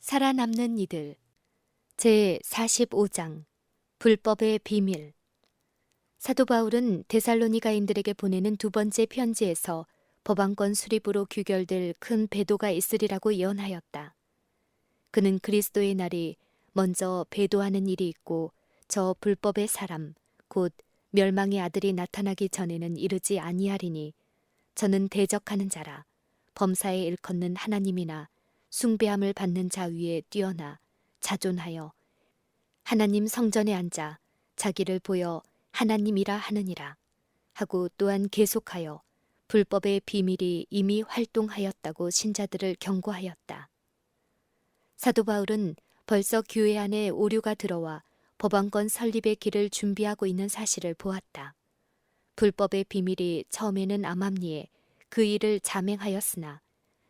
살아남는 이들 제 45장 불법의 비밀. 사도 바울은 데살로니가인들에게 보내는 두 번째 편지에서 법안권 수립으로 규결될 큰 배도가 있으리라고 예언하였다. 그는 그리스도의 날이 먼저 배도하는 일이 있고 저 불법의 사람 곧 멸망의 아들이 나타나기 전에는 이르지 아니하리니 저는 대적하는 자라 범사에 일컫는 하나님이나 숭배함을 받는 자 위에 뛰어나 자존하여 하나님 성전에 앉아 자기를 보여 하나님이라 하느니라 하고 또한 계속하여 불법의 비밀이 이미 활동하였다고 신자들을 경고하였다. 사도 바울은 벌써 교회 안에 오류가 들어와 법안권 설립의 길을 준비하고 있는 사실을 보았다. 불법의 비밀이 처음에는 암암리에 그 일을 자맹하였으나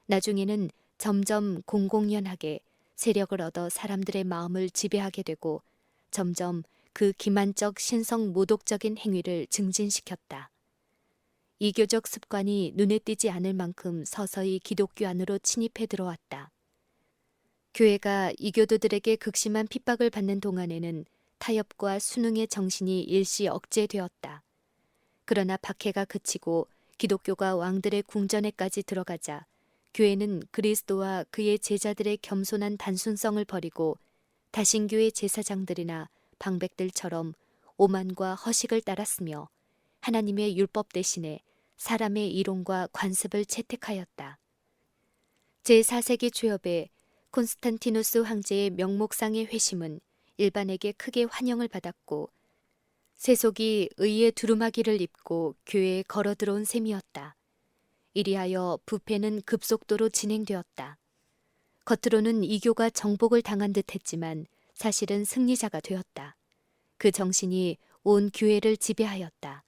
나중에는 점점 공공연하게 세력을 얻어 사람들의 마음을 지배하게 되고 점점 그 기만적 신성 모독적인 행위를 증진시켰다. 이교적 습관이 눈에 띄지 않을 만큼 서서히 기독교 안으로 침입해 들어왔다. 교회가 이교도들에게 극심한 핍박을 받는 동안에는 타협과 순응의 정신이 일시 억제되었다. 그러나 박해가 그치고 기독교가 왕들의 궁전에까지 들어가자 교회는 그리스도와 그의 제자들의 겸손한 단순성을 버리고 다신교의 제사장들이나 방백들처럼 오만과 허식을 따랐으며 하나님의 율법 대신에 사람의 이론과 관습을 채택하였다. 제4세기 초엽에 콘스탄티누스 황제의 명목상의 회심은 일반에게 크게 환영을 받았고 세속이 의의 두루마기를 입고 교회에 걸어 들어온 셈이었다. 이리하여 부패는 급속도로 진행되었다. 겉으로는 이교가 정복을 당한 듯했지만 사실은 승리자가 되었다. 그 정신이 온 교회를 지배하였다.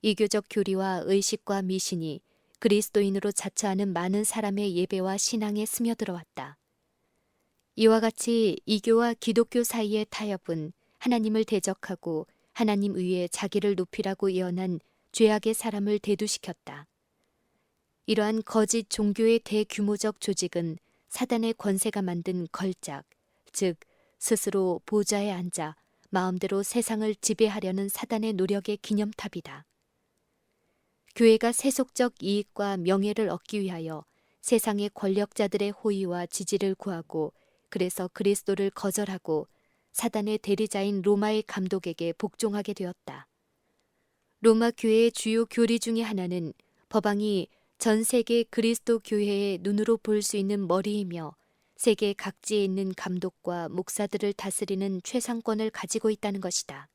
이교적 교리와 의식과 미신이 그리스도인으로 자처하는 많은 사람의 예배와 신앙에 스며들어왔다. 이와 같이 이교와 기독교 사이의 타협은 하나님을 대적하고 하나님 위에 자기를 높이라고 예언한 죄악의 사람을 대두시켰다. 이러한 거짓 종교의 대규모적 조직은 사단의 권세가 만든 걸작, 즉 스스로 보좌에 앉아 마음대로 세상을 지배하려는 사단의 노력의 기념탑이다. 교회가 세속적 이익과 명예를 얻기 위하여 세상의 권력자들의 호의와 지지를 구하고 그래서 그리스도를 거절하고 사단의 대리자인 로마의 감독에게 복종하게 되었다. 로마 교회의 주요 교리 중의 하나는 법왕이 전 세계 그리스도 교회의 눈으로 볼 수 있는 머리이며 세계 각지에 있는 감독과 목사들을 다스리는 최상권을 가지고 있다는 것이다.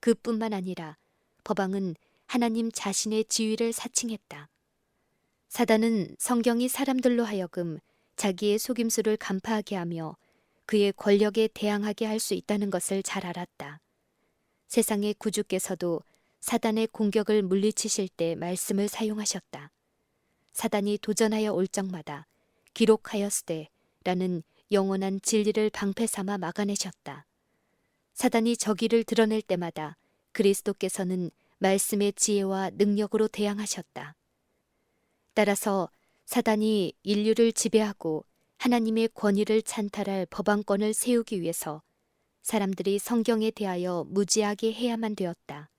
그뿐만 아니라 법왕은 하나님 자신의 지위를 사칭했다. 사단은 성경이 사람들로 하여금 자기의 속임수를 간파하게 하며 그의 권력에 대항하게 할 수 있다는 것을 잘 알았다. 세상의 구주께서도 사단의 공격을 물리치실 때 말씀을 사용하셨다. 사단이 도전하여 올 적마다 기록하였으되 라는 영원한 진리를 방패 삼아 막아내셨다. 사단이 저기를 드러낼 때마다 그리스도께서는 말씀의 지혜와 능력으로 대항하셨다. 따라서 사단이 인류를 지배하고 하나님의 권위를 찬탈할 법안권을 세우기 위해서 사람들이 성경에 대하여 무지하게 해야만 되었다.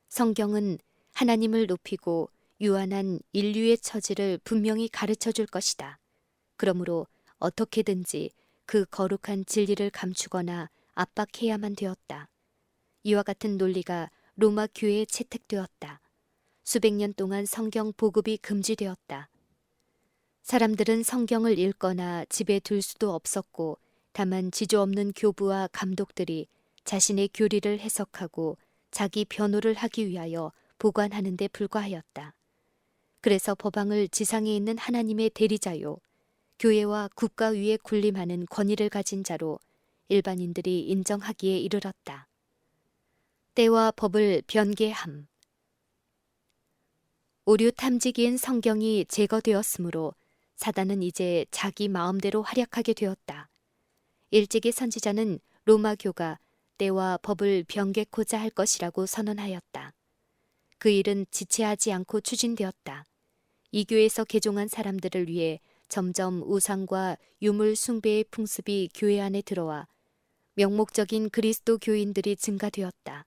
성경은 하나님을 높이고 유한한 인류의 처지를 분명히 가르쳐 줄 것이다. 그러므로 어떻게든지 그 거룩한 진리를 감추거나 압박해야만 되었다. 이와 같은 논리가 로마 교회에 채택되었다. 수백 년 동안 성경 보급이 금지되었다. 사람들은 성경을 읽거나 집에 둘 수도 없었고 다만 지조 없는 교부와 감독들이 자신의 교리를 해석하고 자기 변호를 하기 위하여 보관하는 데 불과하였다. 그래서 법왕을 지상에 있는 하나님의 대리자요, 교회와 국가 위에 군림하는 권위를 가진 자로 일반인들이 인정하기에 이르렀다. 때와 법을 변개함. 오류 탐지기인 성경이 제거되었으므로 사단은 이제 자기 마음대로 활약하게 되었다. 일찍이 선지자는 로마교가 때와 법을 변개코자 할 것이라고 선언하였다. 그 일은 지체하지 않고 추진되었다. 이 교에서 개종한 사람들을 위해 점점 우상과 유물 숭배의 풍습이 교회 안에 들어와 명목적인 그리스도 교인들이 증가되었다.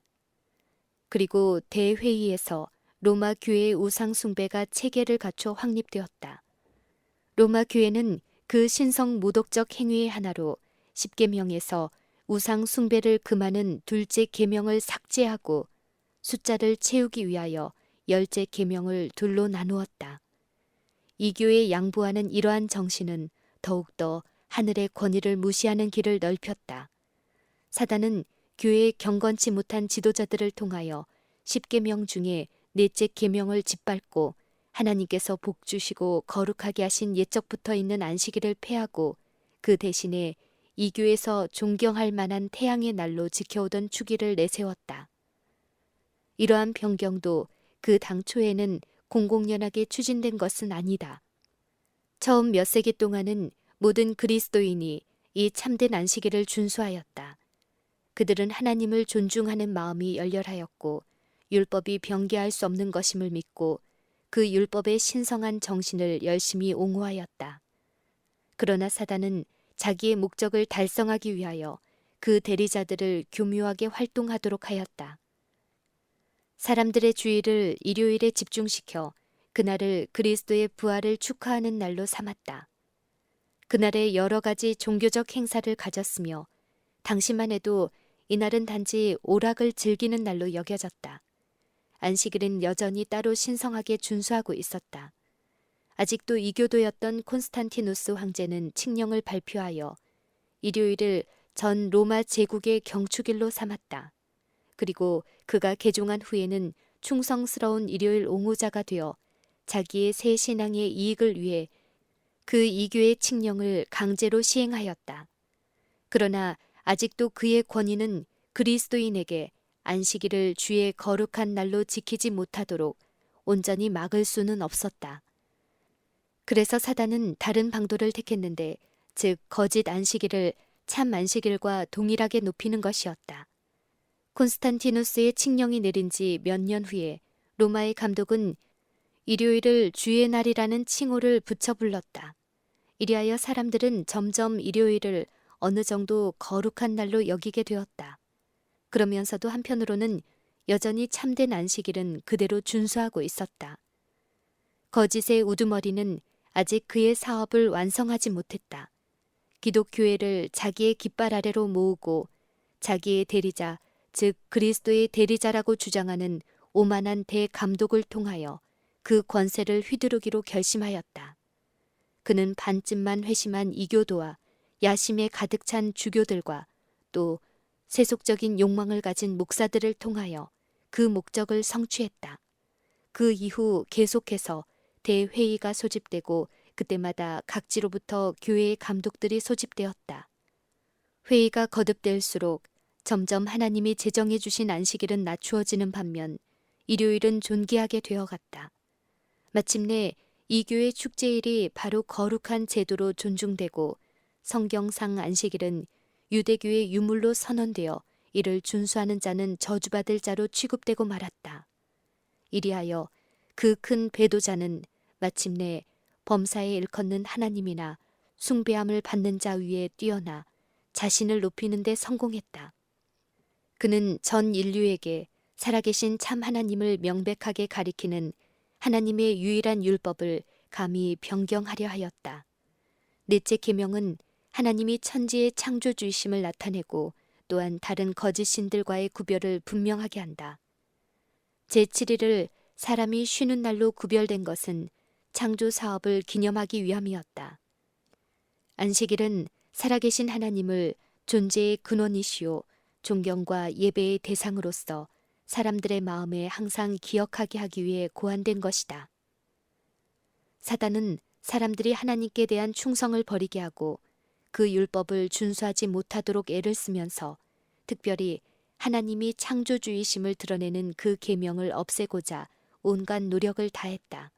그리고 대회의에서 로마 교회의 우상 숭배가 체계를 갖춰 확립되었다. 로마 교회는 그 신성 모독적 행위의 하나로 10계명에서 우상 숭배를 금하는 둘째 계명을 삭제하고 숫자를 채우기 위하여 10째 계명을 둘로 나누었다. 이 교회에 양보하는 이러한 정신은 더욱더 하늘의 권위를 무시하는 길을 넓혔다. 사단은 교회의 경건치 못한 지도자들을 통하여 10계명 중에 넷째 계명을 짓밟고 하나님께서 복 주시고 거룩하게 하신 옛적부터 있는 안식일을 폐하고 그 대신에 이 교회에서 존경할 만한 태양의 날로 지켜오던 주기를 내세웠다. 이러한 변경도 그 당초에는 공공연하게 추진된 것은 아니다. 처음 몇 세기 동안은 모든 그리스도인이 이 참된 안식일을 준수하였다. 그들은 하나님을 존중하는 마음이 열렬하였고 율법이 변개할 수 없는 것임을 믿고 그 율법의 신성한 정신을 열심히 옹호하였다. 그러나 사단은 자기의 목적을 달성하기 위하여 그 대리자들을 교묘하게 활동하도록 하였다. 사람들의 주의를 일요일에 집중시켜 그날을 그리스도의 부활을 축하하는 날로 삼았다. 그날에 여러 가지 종교적 행사를 가졌으며 당시만 해도 이날은 단지 오락을 즐기는 날로 여겨졌다. 안식일은 여전히 따로 신성하게 준수하고 있었다. 아직도 이교도였던 콘스탄티누스 황제는 칙령을 발표하여 일요일을 전 로마 제국의 경축일로 삼았다. 그리고 그가 개종한 후에는 충성스러운 일요일 옹호자가 되어 자기의 새 신앙의 이익을 위해 그 이교의 칙령을 강제로 시행하였다. 그러나 아직도 그의 권위는 그리스도인에게 안식일을 주의 거룩한 날로 지키지 못하도록 온전히 막을 수는 없었다. 그래서 사단은 다른 방도를 택했는데, 즉 거짓 안식일을 참 안식일과 동일하게 높이는 것이었다. 콘스탄티누스의 칙령이 내린 지 몇 년 후에 로마의 감독은 일요일을 주의 날이라는 칭호를 붙여 불렀다. 이리하여 사람들은 점점 일요일을 어느 정도 거룩한 날로 여기게 되었다. 그러면서도 한편으로는 여전히 참된 안식일은 그대로 준수하고 있었다. 거짓의 우두머리는 아직 그의 사업을 완성하지 못했다. 기독교회를 자기의 깃발 아래로 모으고 자기의 대리자, 즉 그리스도의 대리자라고 주장하는 오만한 대감독을 통하여 그 권세를 휘두르기로 결심하였다. 그는 반쯤만 회심한 이교도와 야심에 가득 찬 주교들과 또 세속적인 욕망을 가진 목사들을 통하여 그 목적을 성취했다. 그 이후 계속해서 대회의가 소집되고 그때마다 각지로부터 교회의 감독들이 소집되었다. 회의가 거듭될수록 점점 하나님이 제정해 주신 안식일은 낮추어지는 반면 일요일은 존귀하게 되어갔다. 마침내 이 교회 축제일이 바로 거룩한 제도로 존중되고 성경상 안식일은 유대교의 유물로 선언되어 이를 준수하는 자는 저주받을 자로 취급되고 말았다. 이리하여 그 큰 배도자는 마침내 범사에 일컫는 하나님이나 숭배함을 받는 자 위에 뛰어나 자신을 높이는 데 성공했다. 그는 전 인류에게 살아계신 참 하나님을 명백하게 가리키는 하나님의 유일한 율법을 감히 변경하려 하였다. 넷째 계명은 하나님이 천지의 창조주이심을 나타내고 또한 다른 거짓 신들과의 구별을 분명하게 한다. 제7일을 사람이 쉬는 날로 구별된 것은 창조 사업을 기념하기 위함이었다. 안식일은 살아계신 하나님을 존재의 근원이시오 존경과 예배의 대상으로서 사람들의 마음에 항상 기억하게 하기 위해 고안된 것이다. 사단은 사람들이 하나님께 대한 충성을 버리게 하고 그 율법을 준수하지 못하도록 애를 쓰면서 특별히 하나님이 창조주이심을 드러내는 그 계명을 없애고자 온갖 노력을 다했다.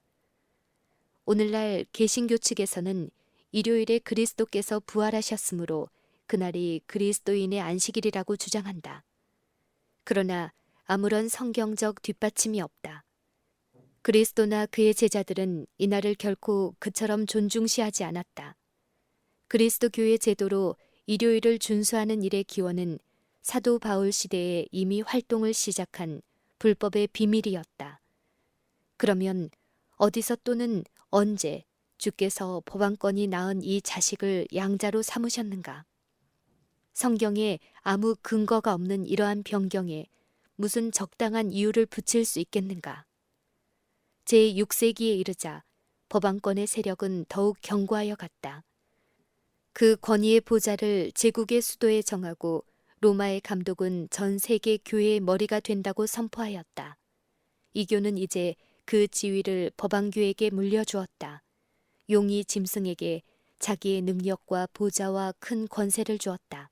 오늘날 개신교 측에서는 일요일에 그리스도께서 부활하셨으므로 그날이 그리스도인의 안식일이라고 주장한다. 그러나 아무런 성경적 뒷받침이 없다. 그리스도나 그의 제자들은 이날을 결코 그처럼 존중시하지 않았다. 그리스도 교회 제도로 일요일을 준수하는 일의 기원은 사도 바울 시대에 이미 활동을 시작한 불법의 비밀이었다. 그러면 어디서 또는 언제 주께서 법안권이 낳은 이 자식을 양자로 삼으셨는가? 성경에 아무 근거가 없는 이러한 변경에 무슨 적당한 이유를 붙일 수 있겠는가? 제6세기에 이르자 법안권의 세력은 더욱 견고하여 갔다. 그 권위의 보좌를 제국의 수도에 정하고 로마의 감독은 전 세계 교회의 머리가 된다고 선포하였다. 이교는 이제 그 지위를 법안교에게 물려주었다. 용이 짐승에게 자기의 능력과 보좌와 큰 권세를 주었다.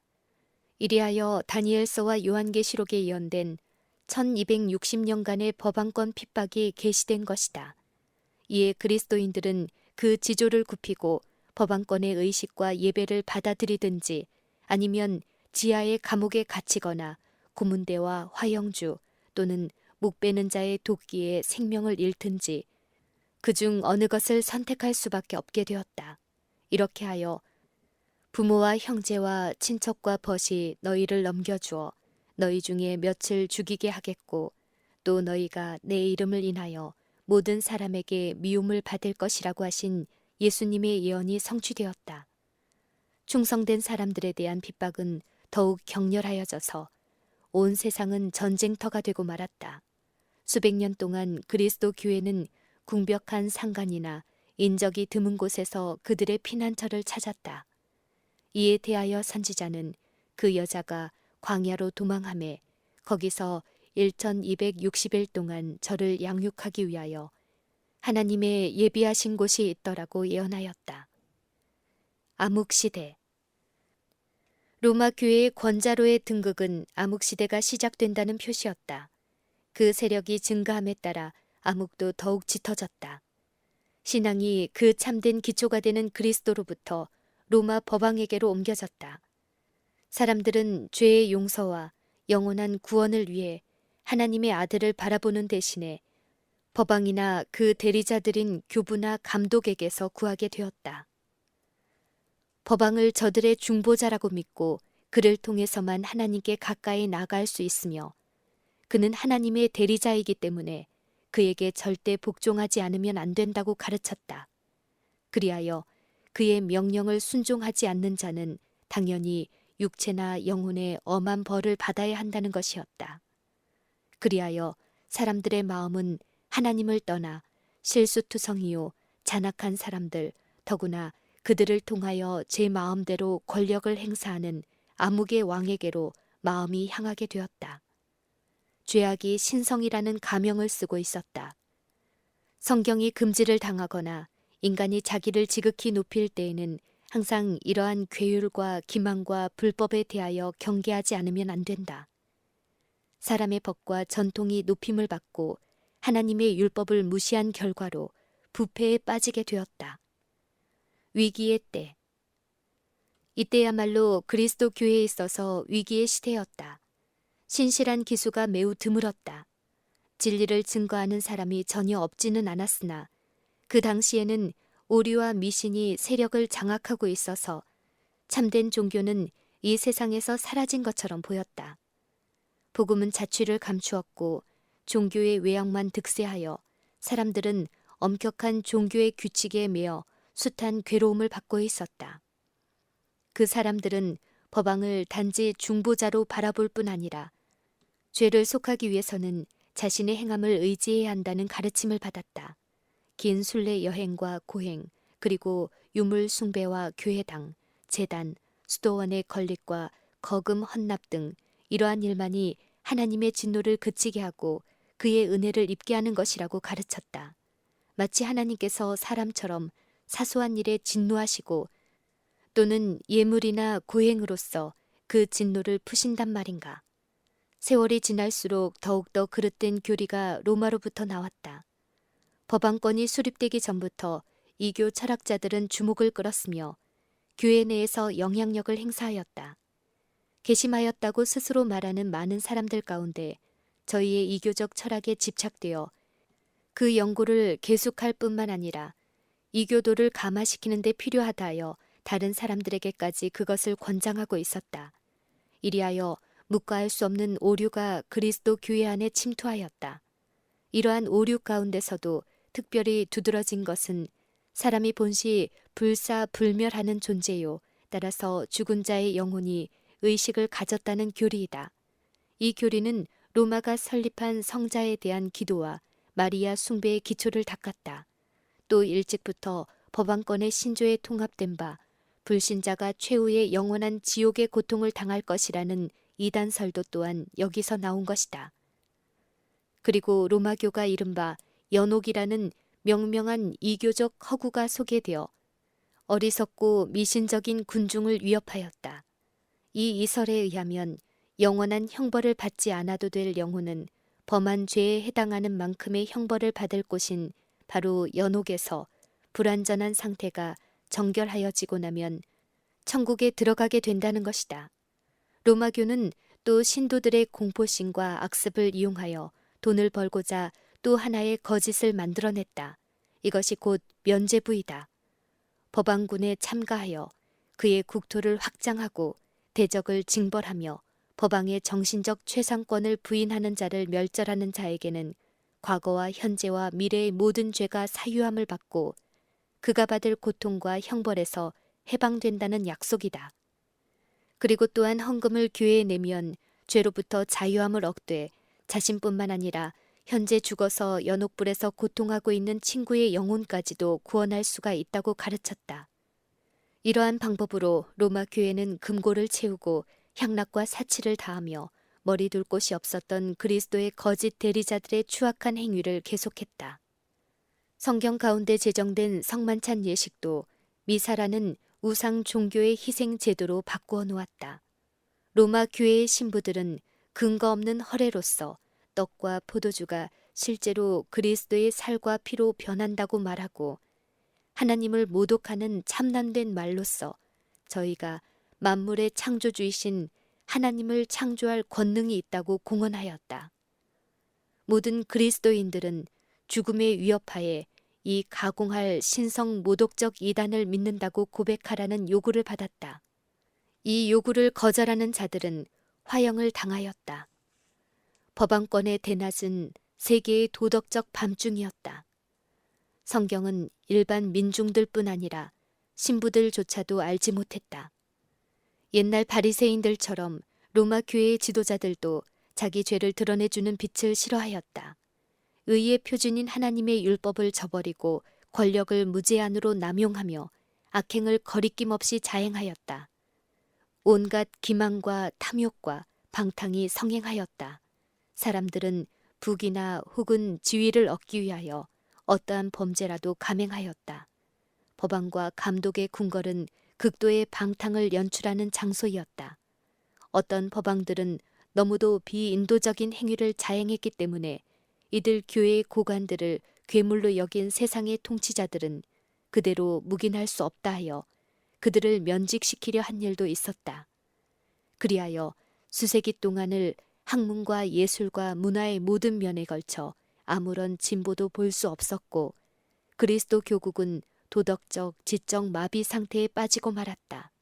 이리하여 다니엘서와 요한계시록에 예언된 1260년간의 법안권 핍박이 계시된 것이다. 이에 그리스도인들은 그 지조를 굽히고 법안권의 의식과 예배를 받아들이든지 아니면 지하의 감옥에 갇히거나 고문대와 화형주 또는 목 베는 자의 도끼에 생명을 잃든지 그중 어느 것을 선택할 수밖에 없게 되었다. 이렇게 하여 부모와 형제와 친척과 벗이 너희를 넘겨주어 너희 중에 몇을 죽이게 하겠고 또 너희가 내 이름을 인하여 모든 사람에게 미움을 받을 것이라고 하신 예수님의 예언이 성취되었다. 충성된 사람들에 대한 핍박은 더욱 격렬하여져서 온 세상은 전쟁터가 되고 말았다. 수백 년 동안 그리스도 교회는 궁벽한 상간이나 인적이 드문 곳에서 그들의 피난처를 찾았다. 이에 대하여 선지자는 그 여자가 광야로 도망하매 거기서 1260일 동안 저를 양육하기 위하여 하나님의 예비하신 곳이 있더라고 예언하였다. 암흑시대. 로마 교회의 권자로의 등극은 암흑시대가 시작된다는 표시였다. 그 세력이 증가함에 따라 암흑도 더욱 짙어졌다. 신앙이 그 참된 기초가 되는 그리스도로부터 로마 법왕에게로 옮겨졌다. 사람들은 죄의 용서와 영원한 구원을 위해 하나님의 아들을 바라보는 대신에 법왕이나 그 대리자들인 교부나 감독에게서 구하게 되었다. 법왕을 저들의 중보자라고 믿고 그를 통해서만 하나님께 가까이 나아갈 수 있으며 그는 하나님의 대리자이기 때문에 그에게 절대 복종하지 않으면 안 된다고 가르쳤다. 그리하여 그의 명령을 순종하지 않는 자는 당연히 육체나 영혼의 엄한 벌을 받아야 한다는 것이었다. 그리하여 사람들의 마음은 하나님을 떠나 실수투성이요 잔악한 사람들, 더구나 그들을 통하여 제 마음대로 권력을 행사하는 암흑의 왕에게로 마음이 향하게 되었다. 죄악이 신성이라는 가명을 쓰고 있었다. 성경이 금지를 당하거나 인간이 자기를 지극히 높일 때에는 항상 이러한 괴율과 기만과 불법에 대하여 경계하지 않으면 안 된다. 사람의 법과 전통이 높임을 받고 하나님의 율법을 무시한 결과로 부패에 빠지게 되었다. 위기의 때. 이때야말로 그리스도 교회에 있어서 위기의 시대였다. 신실한 기수가 매우 드물었다. 진리를 증거하는 사람이 전혀 없지는 않았으나 그 당시에는 오류와 미신이 세력을 장악하고 있어서 참된 종교는 이 세상에서 사라진 것처럼 보였다. 복음은 자취를 감추었고 종교의 외양만 득세하여 사람들은 엄격한 종교의 규칙에 매여 숱한 괴로움을 받고 있었다. 그 사람들은 법왕을 단지 중보자로 바라볼 뿐 아니라 죄를 속하기 위해서는 자신의 행함을 의지해야 한다는 가르침을 받았다. 긴 순례 여행과 고행, 그리고 유물 숭배와 교회당, 제단, 수도원의 건립과 거금 헌납 등 이러한 일만이 하나님의 진노를 그치게 하고 그의 은혜를 입게 하는 것이라고 가르쳤다. 마치 하나님께서 사람처럼 사소한 일에 진노하시고 또는 예물이나 고행으로써 그 진노를 푸신단 말인가. 세월이 지날수록 더욱더 그릇된 교리가 로마로부터 나왔다. 법안권이 수립되기 전부터 이교 철학자들은 주목을 끌었으며 교회 내에서 영향력을 행사하였다. 개심하였다고 스스로 말하는 많은 사람들 가운데 저희의 이교적 철학에 집착되어 그 연고를 계속할 뿐만 아니라 이교도를 감화시키는 데 필요하다 하여 다른 사람들에게까지 그것을 권장하고 있었다. 이리하여 묵과할 수 없는 오류가 그리스도 교회 안에 침투하였다. 이러한 오류 가운데서도 특별히 두드러진 것은 사람이 본시 불사불멸하는 존재요. 따라서 죽은 자의 영혼이 의식을 가졌다는 교리이다. 이 교리는 로마가 설립한 성자에 대한 기도와 마리아 숭배의 기초를 닦았다. 또 일찍부터 법안권의 신조에 통합된 바 불신자가 최후의 영원한 지옥의 고통을 당할 것이라는 이단설도 또한 여기서 나온 것이다. 그리고 로마교가 이른바 연옥이라는 명명한 이교적 허구가 소개되어 어리석고 미신적인 군중을 위협하였다. 이 이설에 의하면 영원한 형벌을 받지 않아도 될 영혼은 범한 죄에 해당하는 만큼의 형벌을 받을 곳인 바로 연옥에서 불완전한 상태가 정결하여지고 나면 천국에 들어가게 된다는 것이다. 로마교는 또 신도들의 공포심과 악습을 이용하여 돈을 벌고자 또 하나의 거짓을 만들어냈다. 이것이 곧 면죄부이다. 법왕군에 참가하여 그의 국토를 확장하고 대적을 징벌하며 법왕의 정신적 최상권을 부인하는 자를 멸절하는 자에게는 과거와 현재와 미래의 모든 죄가 사유함을 받고 그가 받을 고통과 형벌에서 해방된다는 약속이다. 그리고 또한 헌금을 교회에 내면 죄로부터 자유함을 얻되 자신뿐만 아니라 현재 죽어서 연옥불에서 고통하고 있는 친구의 영혼까지도 구원할 수가 있다고 가르쳤다. 이러한 방법으로 로마 교회는 금고를 채우고 향락과 사치를 다하며 머리 둘 곳이 없었던 그리스도의 거짓 대리자들의 추악한 행위를 계속했다. 성경 가운데 제정된 성만찬 예식도 미사라는 우상 종교의 희생 제도로 바꾸어 놓았다. 로마 교회의 신부들은 근거 없는 허례로서 떡과 포도주가 실제로 그리스도의 살과 피로 변한다고 말하고 하나님을 모독하는 참남된 말로써 저희가 만물의 창조주이신 하나님을 창조할 권능이 있다고 공언하였다. 모든 그리스도인들은 죽음의 위협하에 이 가공할 신성 모독적 이단을 믿는다고 고백하라는 요구를 받았다. 이 요구를 거절하는 자들은 화형을 당하였다. 법안권의 대낮은 세계의 도덕적 밤중이었다. 성경은 일반 민중들뿐 아니라 신부들조차도 알지 못했다. 옛날 바리새인들처럼 로마 교회의 지도자들도 자기 죄를 드러내주는 빛을 싫어하였다. 의의 표준인 하나님의 율법을 저버리고 권력을 무제한으로 남용하며 악행을 거리낌 없이 자행하였다. 온갖 기망과 탐욕과 방탕이 성행하였다. 사람들은 부귀나 혹은 지위를 얻기 위하여 어떠한 범죄라도 감행하였다. 법안과 감독의 궁궐은 극도의 방탕을 연출하는 장소이었다. 어떤 법왕들은 너무도 비인도적인 행위를 자행했기 때문에 이들 교회의 고관들을 괴물로 여긴 세상의 통치자들은 그대로 묵인할 수 없다 하여 그들을 면직시키려 한 일도 있었다. 그리하여 수세기 동안을 학문과 예술과 문화의 모든 면에 걸쳐 아무런 진보도 볼 수 없었고 그리스도 교국은 도덕적, 지적 마비 상태에 빠지고 말았다.